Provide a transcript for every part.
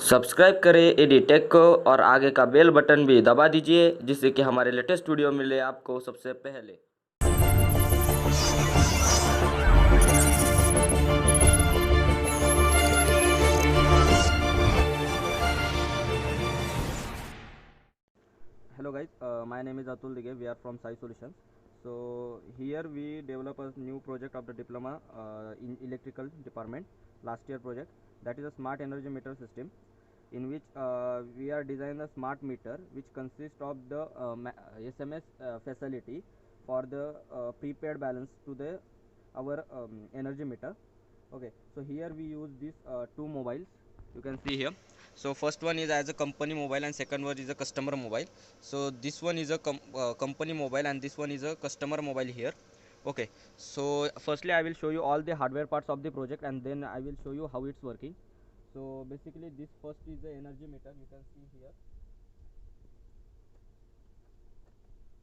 Subscribe करें एडीटेक को और आगे का बेल बटन भी दबा दीजिए जिससे कि हमारे लेटेस्ट वीडियो मिले आपको सबसे पहले। Hello guys, my name is Atul Dige. We are from Sai Solutions. So here we develop a new project of the diploma in electrical department, last year project, that is a smart energy meter system, in which we are designing a smart meter which consists of the SMS facility for the prepaid balance to the our energy meter. Okay, so here we use these two mobiles, you can see here. So first one is as a company mobile and second one is a customer mobile. So this one is a company mobile and this one is a customer mobile here. Okay, so firstly I will show you all the hardware parts of the project and then I will show you how it's working. So basically this first is the energy meter, you can see here.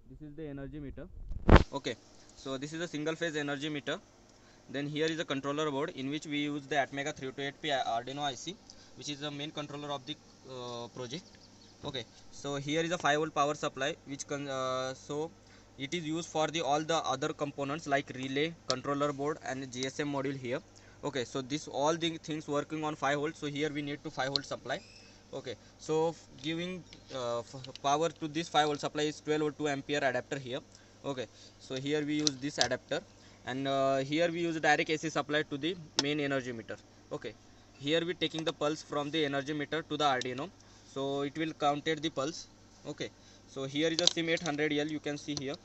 This is the energy meter. Okay, so this is a single phase energy meter. Then here is a controller board in which we use the Atmega 328P ARDUINO IC, which is the main controller of the project. Okay, so here is a 5-volt power supply, which so it is used for the all the other components like relay, controller board, and GSM module here. Okay, so this all the things working on 5 volts. So here we need to 5-volt supply. Okay, so giving power to this 5-volt supply is 12 volt 2 ampere adapter here. Okay, so here we use this adapter, and here we use direct AC supply to the main energy meter. Okay, here we taking the pulse from the energy meter to the Arduino, so it will counted the pulse. Okay, so here is a SIM 800L, you can see here.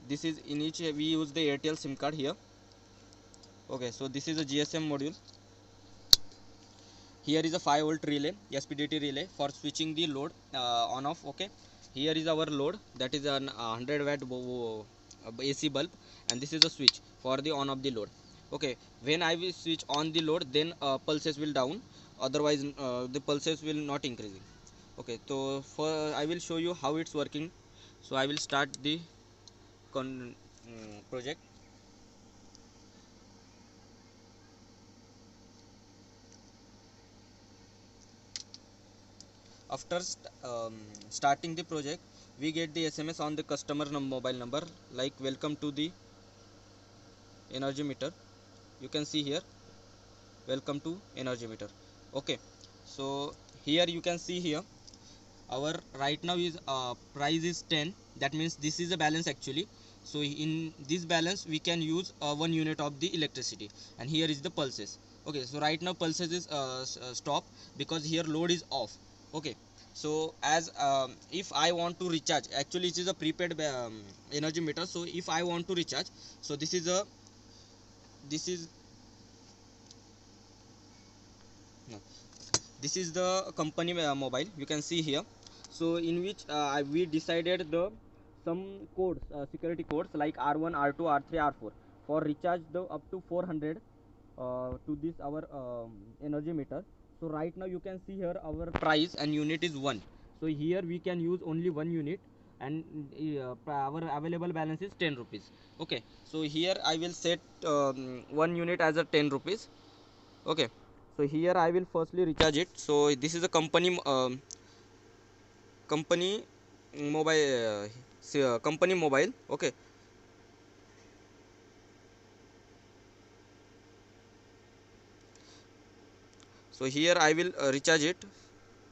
This is in each we use the Airtel SIM card here. Okay, so this is a GSM module. Here is a 5-volt relay, SPDT relay for switching the load on off. Okay, here is our load, that is an 100 watt AC bulb, and this is a switch for the on of the load. Okay, when I will switch on the load, then pulses will down, otherwise the pulses will not increasing. Okay, so for I will show you how it's working. So I will start the project. After starting the project, we get the SMS on the customer mobile number like welcome to the energy meter. You can see here, welcome to energy meter. Okay, so here you can see here our right now is price is 10, that means this is a balance actually. So in this balance we can use 1 unit of the electricity, and here is the pulses. Okay, so right now pulses is stop because here load is off. Okay, so as if I want to recharge, actually it is a prepaid energy meter. So if I want to recharge, so this is no, this is the company mobile, you can see here. So in which we decided the some codes, security codes like R1, R2, R3, R4 for recharge the up to 400 to this our energy meter. So right now you can see here our price and unit is 1. So here we can use only 1 unit, and our available balance is 10 rupees. Okay, so here I will set 1 unit as a 10 rupees. Okay, so here I will firstly recharge it. So this is a company mobile company mobile. Okay, so here I will recharge it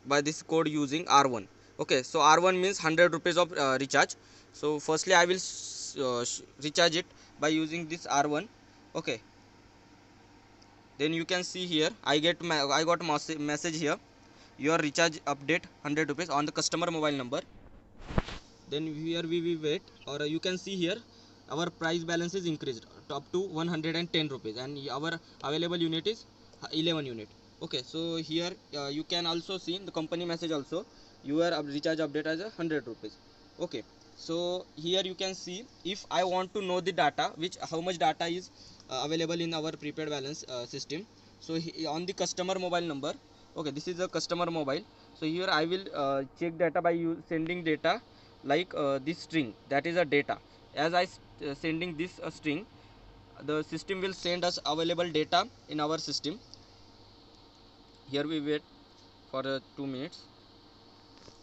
by this code using R1. Okay, so R1 means 100 rupees of recharge. So firstly I will recharge it by using this R1. Okay, then you can see here I got message here, your recharge update 100 rupees on the customer mobile number. Then here we will wait, or you can see here our price balance is increased up to 110 rupees, and our available unit is 11 unit. Okay, so here you can also see in the company message also your recharge update as 100 rupees. Okay, so here you can see if I want to know the data, which how much data is available in our prepaid balance system. So on the customer mobile number, okay, this is a customer mobile. So here I will check data by sending data like this string, that is a data. As I sending this string, the system will send us available data in our system. Here we wait for 2 minutes.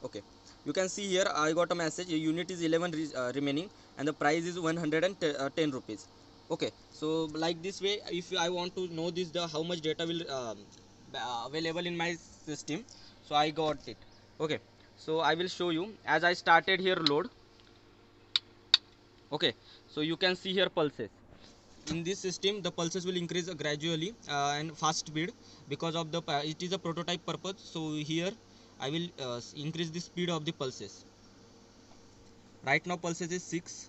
Okay, you can see here I got a message, a unit is 11 remaining and the price is 110 rupees. Okay, so like this way, if I want to know this the how much data will available in my system, so I got it. Okay, so I will show you as I started here load. Okay, so you can see here pulses. In this system the pulses will increase gradually and fast speed because of the it is a prototype purpose. So here I will increase the speed of the pulses. Right now pulses is 6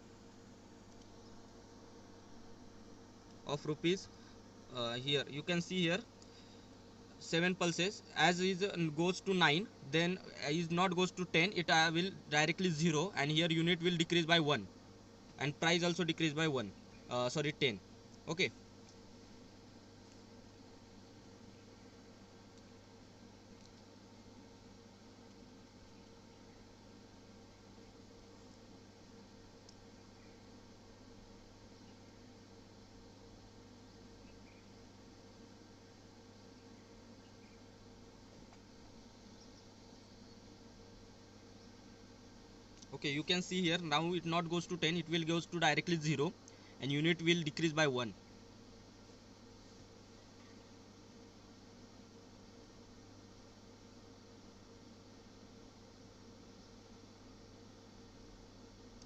of rupees. Here you can see here 7 pulses. As is goes to 9, then is not goes to 10, it will directly 0, and here unit will decrease by 1 and price also decrease by 1, sorry 10. Okay, okay, you can see here now it not goes to 10, it will goes to directly 0 and unit will decrease by 1.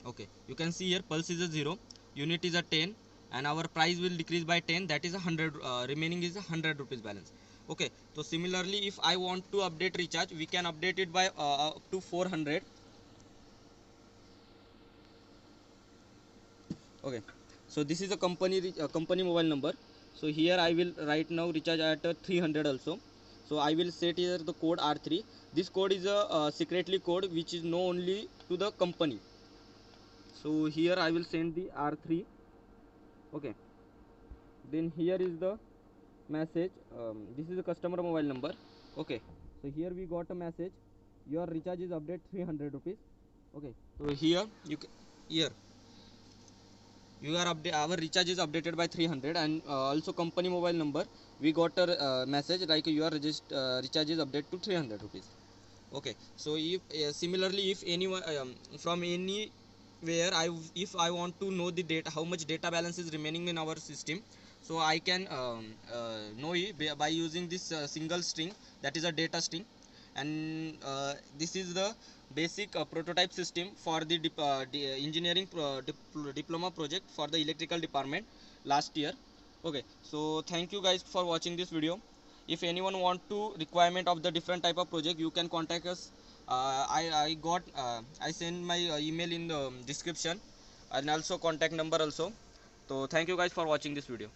Okay, you can see here pulse is a 0, unit is a 10, and our price will decrease by 10, that is a 100, remaining is a 100 rupees balance. Okay, so similarly if I want to update recharge, we can update it by up to 400. Okay, so this is a company mobile number. So here I will right now recharge at 300 also. So I will set here the code R3. This code is a secretly code which is known only to the company. So here I will send the R3. Okay, then here is the message. This is the customer mobile number. Okay, so here we got a message, your recharge is update 300 rupees. Okay, so here here you are update, our recharge is updated by 300, and also company mobile number we got a message like your recharge is update to 300 rupees. Okay, so if similarly if anyone from anywhere if I want to know the data, how much data balance is remaining in our system, so I can know it by using this single string, that is a data string. And this is the basic prototype system for the engineering diploma project for the electrical department last year. Okay, so thank you guys for watching this video. If anyone want to requirement of the different type of project, you can contact us. I send my email in the description and also contact number also. So thank you guys for watching this video.